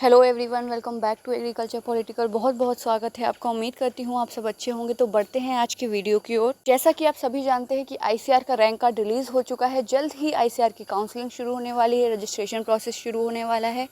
Hello everyone, welcome back to agriculture political. बहुत बहुत स्वागत है आपका। उम्मीद करती हूँ आप सब अच्छे होंगे। तो बढ़ते हैं आज की वीडियो की ओर। जैसा कि आप सभी जानते हैं कि आईसीआर का रैंक कार्ड रिलीज़ हो चुका है। जल्द ही आईसीआर की काउंसलिंग शुरू होने वाली है, रजिस्ट्रेशन प्रोसेस शुरू होने वाला है।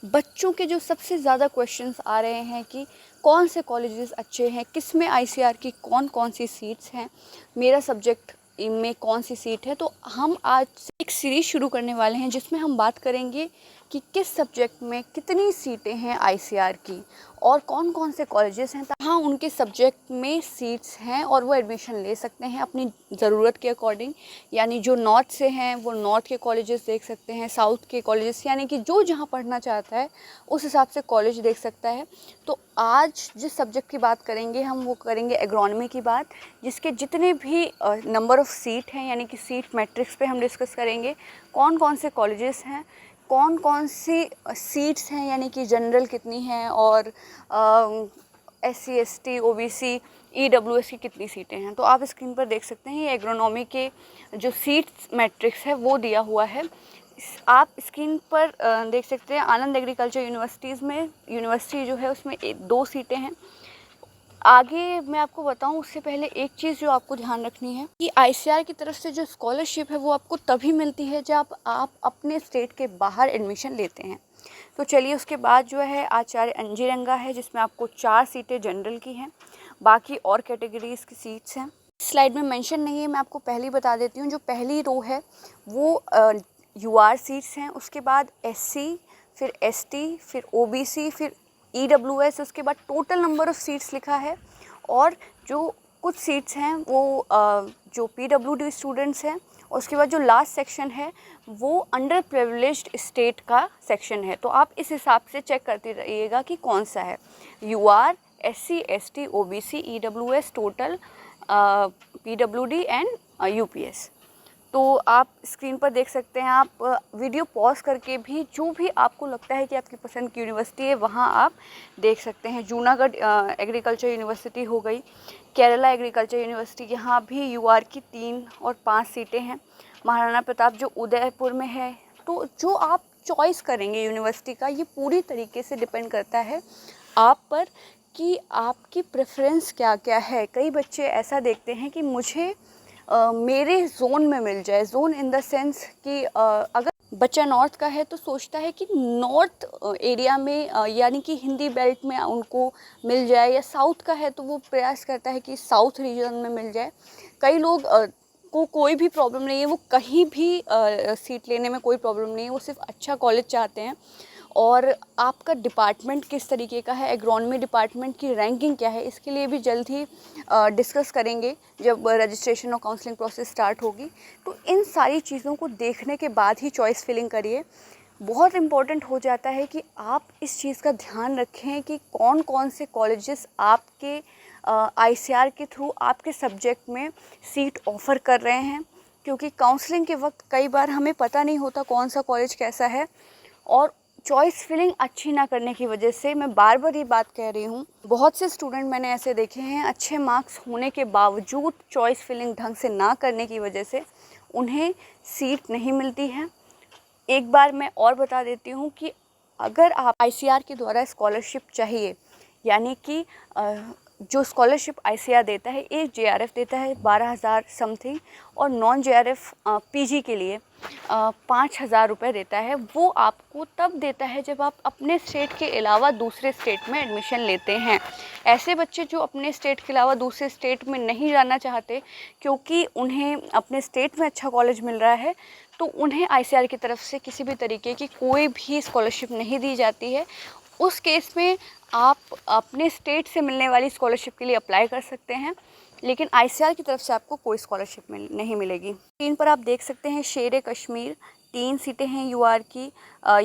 बच्चों के जो सबसे ज़्यादा क्वेश्चंस आ रहे हैं कि कौन से कॉलेजेस अच्छे हैं, किस में आईसीआर की कौन कौन सी सीट्स हैं, मेरा सब्जेक्ट में कौन सी सीट है। तो हम आज एक सीरीज़ शुरू करने वाले हैं जिसमें हम बात करेंगे कि किस सब्जेक्ट में कितनी सीटें हैं आईसीआर की और कौन कौन से कॉलेजेस हैं तहाँ उनके सब्जेक्ट में सीट्स हैं और वो एडमिशन ले सकते हैं अपनी ज़रूरत के अकॉर्डिंग। यानी जो नॉर्थ से हैं वो नॉर्थ के कॉलेजेस देख सकते हैं, साउथ के कॉलेजेस, यानी कि जो जहाँ पढ़ना चाहता है उस हिसाब से कॉलेज देख सकता है। तो आज जिस सब्जेक्ट की बात करेंगे हम वो करेंगे एग्रोनॉमी की बात, जिसके जितने भी नंबर ऑफ़ सीट हैं यानी कि सीट मैट्रिक्स पे हम डिस्कस करेंगे। कौन कौन से कॉलेजेस हैं, कौन कौन सी सीट्स हैं, यानी कि जनरल कितनी हैं और SC ST OBC EWS की कितनी सीटें हैं। तो आप स्क्रीन पर देख सकते हैं ये एग्रोनॉमी के जो सीट्स मैट्रिक्स है वो दिया हुआ है। आप स्क्रीन पर देख सकते हैं आनंद एग्रीकल्चर यूनिवर्सिटी जो है उसमें 2 सीटें हैं। आगे मैं आपको बताऊं उससे पहले एक चीज़ जो आपको ध्यान रखनी है कि आईसीआर की तरफ से जो स्कॉलरशिप है वो आपको तभी मिलती है जब आप अपने स्टेट के बाहर एडमिशन लेते हैं। तो चलिए, उसके बाद जो है आचार्य अंजीरंगा है जिसमें आपको 4 सीटें जनरल की हैं, बाकी और कैटेगरीज़ की सीट्स हैं। स्लाइड में मेंशन नहीं है, मैं आपको पहले ही बता देती हूँ। जो पहली रो है वो UR सीट्स हैं, उसके बाद SC, फिर ST, फिर OBC, फिर EWS, उसके बाद टोटल नंबर ऑफ़ सीट्स लिखा है। और जो कुछ सीट्स हैं वो जो PWD स्टूडेंट्स हैं। और उसके बाद जो लास्ट सेक्शन है वो अंडर प्रिविलेज्ड स्टेट का सेक्शन है। तो आप इस हिसाब से चेक करते रहिएगा कि कौन सा है। UR, SC ST OBC EWS, total PWD and UPS। तो आप स्क्रीन पर देख सकते हैं। आप वीडियो पॉज करके भी जो भी आपको लगता है कि आपकी पसंद की यूनिवर्सिटी है वहाँ आप देख सकते हैं। जूनागढ़ एग्रीकल्चर यूनिवर्सिटी हो गई, केरला एग्रीकल्चर यूनिवर्सिटी, यहाँ भी UR की 3 और 5 सीटें हैं। महाराणा प्रताप जो उदयपुर में है। तो जो आप चॉइस करेंगे यूनिवर्सिटी का, ये पूरी तरीके से डिपेंड करता है आप पर कि आपकी प्रेफरेंस क्या क्या है। कई बच्चे ऐसा देखते हैं कि मुझे मेरे जोन में मिल जाए। जोन इन द सेंस कि अगर बच्चा नॉर्थ का है तो सोचता है कि नॉर्थ एरिया में यानी कि हिंदी बेल्ट में उनको मिल जाए, या साउथ का है तो वो प्रयास करता है कि साउथ रीजन में मिल जाए। कई लोग को कोई भी प्रॉब्लम नहीं है, वो कहीं भी सीट लेने में कोई प्रॉब्लम नहीं है, वो सिर्फ अच्छा कॉलेज चाहते हैं। और आपका डिपार्टमेंट किस तरीके का है, एग्रोनॉमी डिपार्टमेंट की रैंकिंग क्या है, इसके लिए भी जल्द ही डिस्कस करेंगे जब रजिस्ट्रेशन और काउंसलिंग प्रोसेस स्टार्ट होगी। तो इन सारी चीज़ों को देखने के बाद ही चॉइस फिलिंग करिए। बहुत इम्पॉर्टेंट हो जाता है कि आप इस चीज़ का ध्यान रखें कि कौन कौन से कॉलेजेस आपके आईसीआर के थ्रू आपके सब्जेक्ट में सीट ऑफ़र कर रहे हैं। क्योंकि काउंसलिंग के वक्त कई बार हमें पता नहीं होता कौन सा कॉलेज कैसा है, और चॉइस फिलिंग अच्छी ना करने की वजह से, मैं बार बार ये बात कह रही हूँ, बहुत से स्टूडेंट मैंने ऐसे देखे हैं अच्छे मार्क्स होने के बावजूद चॉइस फिलिंग ढंग से ना करने की वजह से उन्हें सीट नहीं मिलती है। एक बार मैं और बता देती हूँ कि अगर आप आईसीआर के द्वारा स्कॉलरशिप चाहिए, यानी कि जो स्कॉलरशिप आईसीआर देता है, एक जेआरएफ देता है 12,000 समथिंग, और नॉन जेआरएफ पीजी के लिए 5,000 रुपये देता है। वो आपको तब देता है जब आप अपने स्टेट के अलावा दूसरे स्टेट में एडमिशन लेते हैं। ऐसे बच्चे जो अपने स्टेट के अलावा दूसरे स्टेट में नहीं जाना चाहते क्योंकि उन्हें अपने स्टेट में अच्छा कॉलेज मिल रहा है, तो उन्हें आईसीआर की तरफ से किसी भी तरीके की कोई भी स्कॉलरशिप नहीं दी जाती है। उस केस में आप अपने स्टेट से मिलने वाली स्कॉलरशिप के लिए अप्लाई कर सकते हैं, लेकिन आईसीआर की तरफ से आपको कोई स्कॉलरशिप नहीं मिलेगी। स्क्रीन पर आप देख सकते हैं शेर कश्मीर, 3 सीटें हैं UR की।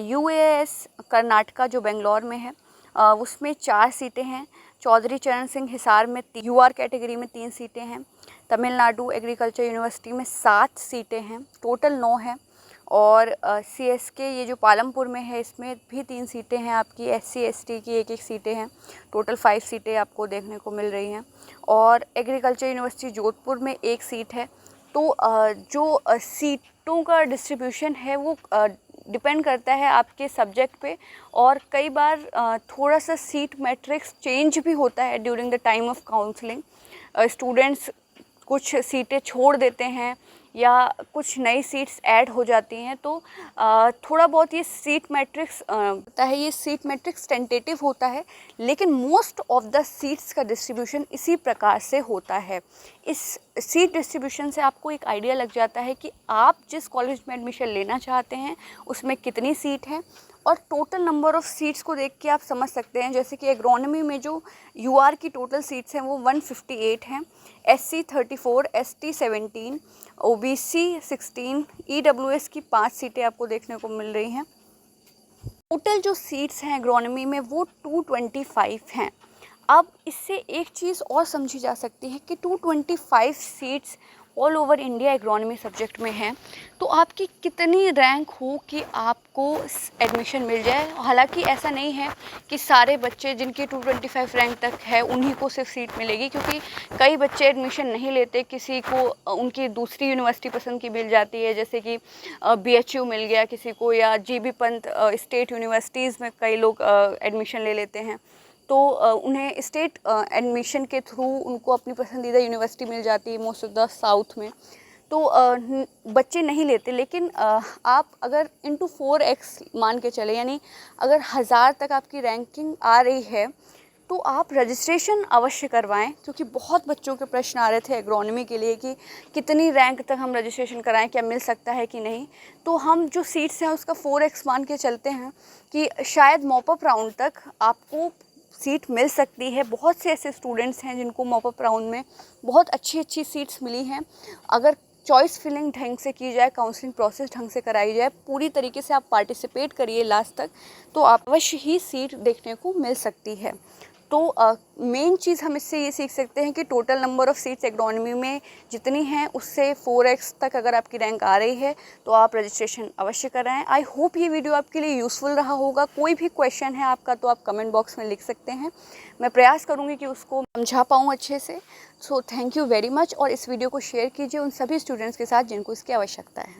UAS कर्नाटका जो बेंगलोर में है उसमें 4 सीटें हैं। चौधरी चरण सिंह हिसार में UR कैटेगरी में 3 सीटें हैं। तमिलनाडु एग्रीकल्चर यूनिवर्सिटी में 7 सीटें हैं, टोटल 9 हैं। और CSK ये जो पालमपुर में है इसमें भी 3 सीटें हैं आपकी। SC ST की 1-1 सीटें हैं, टोटल 5 सीटें आपको देखने को मिल रही हैं। और एग्रीकल्चर यूनिवर्सिटी जोधपुर में 1 सीट है। तो जो सीटों का डिस्ट्रीब्यूशन है वो डिपेंड करता है आपके सब्जेक्ट पे, और कई बार थोड़ा सा सीट मैट्रिक्स चेंज भी होता है during the time of counselling. Students कुछ सीटें छोड़ देते हैं या कुछ नई सीट्स ऐड हो जाती हैं, तो थोड़ा बहुत ये सीट मैट्रिक्स होता है। ये सीट मैट्रिक्स टेंटेटिव होता है, लेकिन मोस्ट ऑफ द सीट्स का डिस्ट्रीब्यूशन इसी प्रकार से होता है। इस सीट डिस्ट्रीब्यूशन से आपको एक आइडिया लग जाता है कि आप जिस कॉलेज में एडमिशन लेना चाहते हैं उसमें कितनी सीट है, और टोटल नंबर ऑफ़ सीट्स को देख के आप समझ सकते हैं। जैसे कि एग्रोनॉमी में जो यूआर की टोटल सीट्स हैं वो 158 हैं, एससी 34, एसटी 17, ओबीसी 16, ईडब्ल्यूएस की 5 सीटें आपको देखने को मिल रही हैं। टोटल जो सीट्स हैं एग्रोनॉमी में वो 225 हैं। अब इससे एक चीज़ और समझी जा सकती है कि 225 seats all over India agronomy subject में है, तो आपकी कितनी रैंक हो कि आपको एडमिशन मिल जाए। हालांकि ऐसा नहीं है कि सारे बच्चे जिनकी 225 रैंक तक है उन्हीं को सिर्फ सीट मिलेगी, क्योंकि कई बच्चे एडमिशन नहीं लेते, किसी को उनकी दूसरी यूनिवर्सिटी पसंद की मिल जाती है, जैसे कि बीएचयू मिल गया किसी को, या जीबी पंत स्टेट यूनिवर्सिटीज़ में कई लोग एडमिशन ले लेते हैं, तो उन्हें स्टेट एडमिशन के थ्रू उनको अपनी पसंदीदा यूनिवर्सिटी मिल जाती है मोस्ट ऑफ द साउथ में, तो बच्चे नहीं लेते। लेकिन आप अगर इंटू 4x मान के चले, यानी अगर 1000 तक आपकी रैंकिंग आ रही है तो आप रजिस्ट्रेशन अवश्य करवाएं, क्योंकि बहुत बच्चों के प्रश्न आ रहे थे एग्रोनॉमी के लिए कि कितनी रैंक तक हम रजिस्ट्रेशन कराएं, क्या मिल सकता है कि नहीं। तो हम जो सीट्स हैं उसका 4x मान के चलते हैं कि शायद मॉपअप राउंड तक आपको सीट मिल सकती है। बहुत से ऐसे स्टूडेंट्स हैं जिनको मॉपअप राउंड में बहुत अच्छी अच्छी सीट्स मिली हैं। अगर चॉइस फिलिंग ढंग से की जाए, काउंसलिंग प्रोसेस ढंग से कराई जाए, पूरी तरीके से आप पार्टिसिपेट करिए लास्ट तक, तो आप अवश्य ही सीट देखने को मिल सकती है। तो मेन चीज़ हम इससे ये सीख सकते हैं कि total number of seats agronomy में जितनी हैं उससे 4x तक अगर आपकी रैंक आ रही है तो आप रजिस्ट्रेशन अवश्य कराएं। आई होप ये वीडियो आपके लिए यूज़फुल रहा होगा। कोई भी क्वेश्चन है आपका तो आप कमेंट बॉक्स में लिख सकते हैं, मैं प्रयास करूँगी कि उसको समझा पाऊँ अच्छे से। So thank you very much, और इस वीडियो को शेयर कीजिए उन सभी स्टूडेंट्स के साथ जिनको इसकी आवश्यकता है।